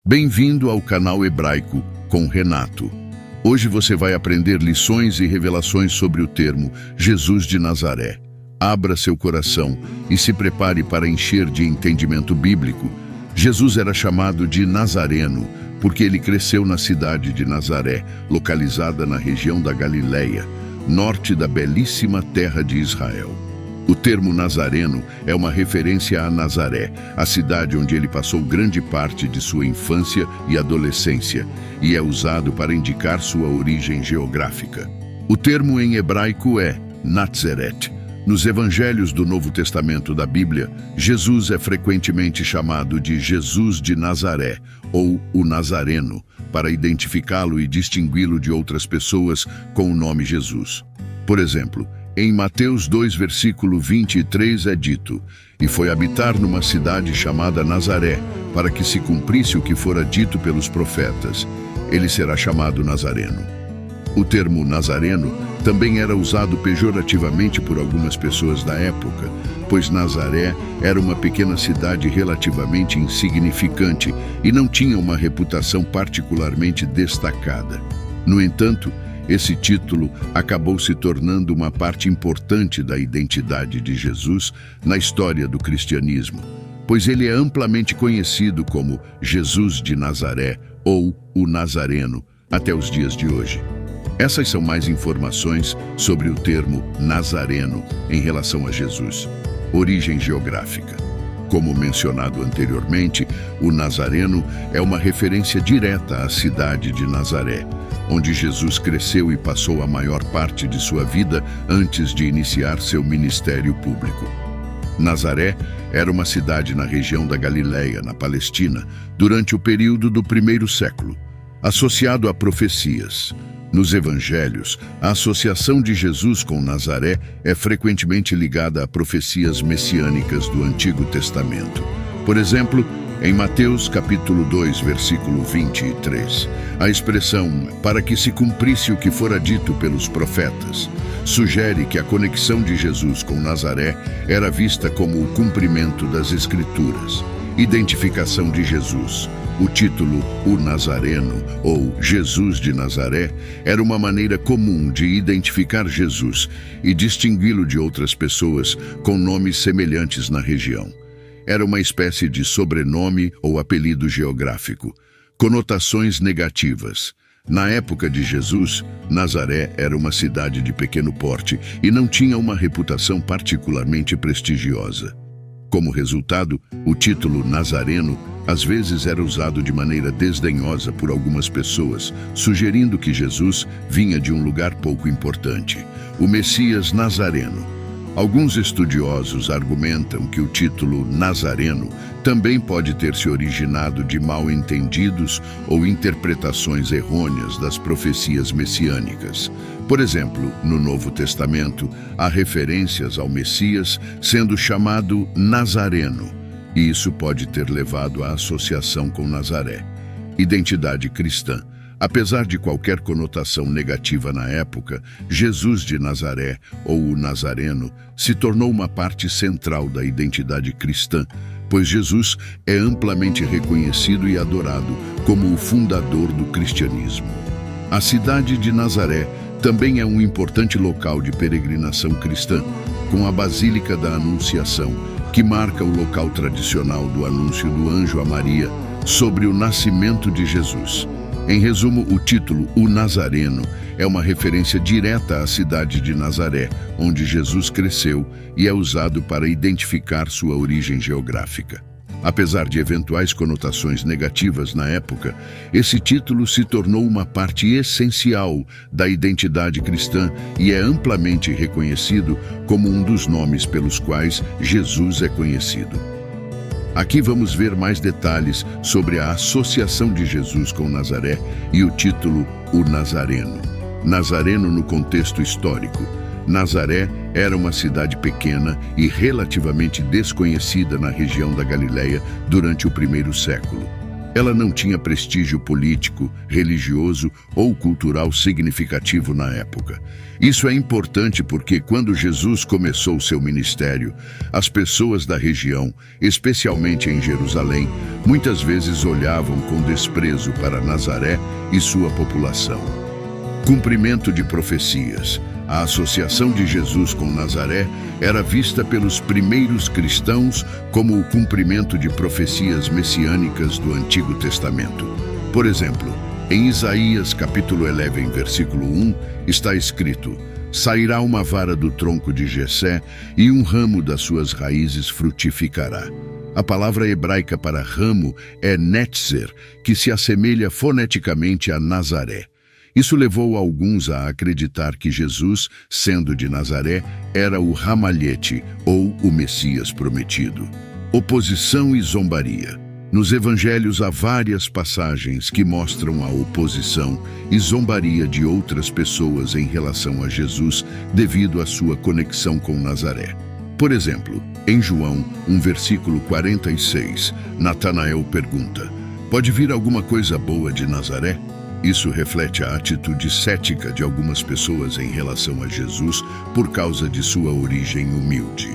Bem-vindo ao canal Hebraico com Renato. Hoje você vai aprender lições e revelações sobre o termo Jesus de Nazaré. Abra seu coração e se prepare para encher de entendimento bíblico. Jesus era chamado de Nazareno porque ele cresceu na cidade de Nazaré, localizada na região da Galileia, norte da belíssima terra de Israel. O termo Nazareno é uma referência a Nazaré, a cidade onde ele passou grande parte de sua infância e adolescência, e é usado para indicar sua origem geográfica. O termo em hebraico é Natzeret. Nos evangelhos do Novo Testamento da Bíblia, Jesus é frequentemente chamado de Jesus de Nazaré, ou o Nazareno, para identificá-lo e distingui-lo de outras pessoas com o nome Jesus. Por exemplo, em Mateus 2, versículo 23 é dito: "E foi habitar numa cidade chamada Nazaré, para que se cumprisse o que fora dito pelos profetas. Ele será chamado Nazareno." O termo Nazareno também era usado pejorativamente por algumas pessoas da época, pois Nazaré era uma pequena cidade relativamente insignificante e não tinha uma reputação particularmente destacada. No entanto, esse título acabou se tornando uma parte importante da identidade de Jesus na história do cristianismo, pois ele é amplamente conhecido como Jesus de Nazaré ou o Nazareno até os dias de hoje. Essas são mais informações sobre o termo Nazareno em relação a Jesus. Origem geográfica. Como mencionado anteriormente, o Nazareno é uma referência direta à cidade de Nazaré, onde Jesus cresceu e passou a maior parte de sua vida antes de iniciar seu ministério público. Nazaré era uma cidade na região da Galileia, na Palestina, durante o período do primeiro século, associado a profecias. Nos evangelhos, a associação de Jesus com Nazaré é frequentemente ligada a profecias messiânicas do Antigo Testamento. Por exemplo, em Mateus capítulo 2, versículo 23, a expressão "para que se cumprisse o que fora dito pelos profetas" sugere que a conexão de Jesus com Nazaré era vista como o cumprimento das Escrituras. Identificação de Jesus. O título O Nazareno, ou Jesus de Nazaré, era uma maneira comum de identificar Jesus e distingui-lo de outras pessoas com nomes semelhantes na região. Era uma espécie de sobrenome ou apelido geográfico. Conotações negativas. Na época de Jesus, Nazaré era uma cidade de pequeno porte e não tinha uma reputação particularmente prestigiosa. Como resultado, o título Nazareno às vezes era usado de maneira desdenhosa por algumas pessoas, sugerindo que Jesus vinha de um lugar pouco importante. O Messias Nazareno. Alguns estudiosos argumentam que o título Nazareno também pode ter se originado de mal-entendidos ou interpretações errôneas das profecias messiânicas. Por exemplo, no Novo Testamento, há referências ao Messias sendo chamado Nazareno, e isso pode ter levado à associação com Nazaré. Identidade cristã. Apesar de qualquer conotação negativa na época, Jesus de Nazaré, ou o Nazareno, se tornou uma parte central da identidade cristã, pois Jesus é amplamente reconhecido e adorado como o fundador do cristianismo. A cidade de Nazaré também é um importante local de peregrinação cristã, com a Basílica da Anunciação, que marca o local tradicional do anúncio do anjo a Maria sobre o nascimento de Jesus. Em resumo, o título O Nazareno é uma referência direta à cidade de Nazaré, onde Jesus cresceu, e é usado para identificar sua origem geográfica. Apesar de eventuais conotações negativas na época, esse título se tornou uma parte essencial da identidade cristã e é amplamente reconhecido como um dos nomes pelos quais Jesus é conhecido. Aqui vamos ver mais detalhes sobre a associação de Jesus com Nazaré e o título O Nazareno. Nazareno no contexto histórico. Nazaré era uma cidade pequena e relativamente desconhecida na região da Galileia durante o primeiro século. Ela não tinha prestígio político, religioso ou cultural significativo na época. Isso é importante porque quando Jesus começou seu ministério, as pessoas da região, especialmente em Jerusalém, muitas vezes olhavam com desprezo para Nazaré e sua população. Cumprimento de profecias. A associação de Jesus com Nazaré era vista pelos primeiros cristãos como o cumprimento de profecias messiânicas do Antigo Testamento. Por exemplo, em Isaías capítulo 11, versículo 1, está escrito: sairá uma vara do tronco de Jessé e um ramo das suas raízes frutificará. A palavra hebraica para ramo é netzer, que se assemelha foneticamente a Nazaré. Isso levou alguns a acreditar que Jesus, sendo de Nazaré, era o ramalhete, ou o Messias prometido. Oposição e zombaria. Nos evangelhos há várias passagens que mostram a oposição e zombaria de outras pessoas em relação a Jesus devido à sua conexão com Nazaré. Por exemplo, em João, versículo 46, Natanael pergunta: pode vir alguma coisa boa de Nazaré? Isso reflete a atitude cética de algumas pessoas em relação a Jesus por causa de sua origem humilde.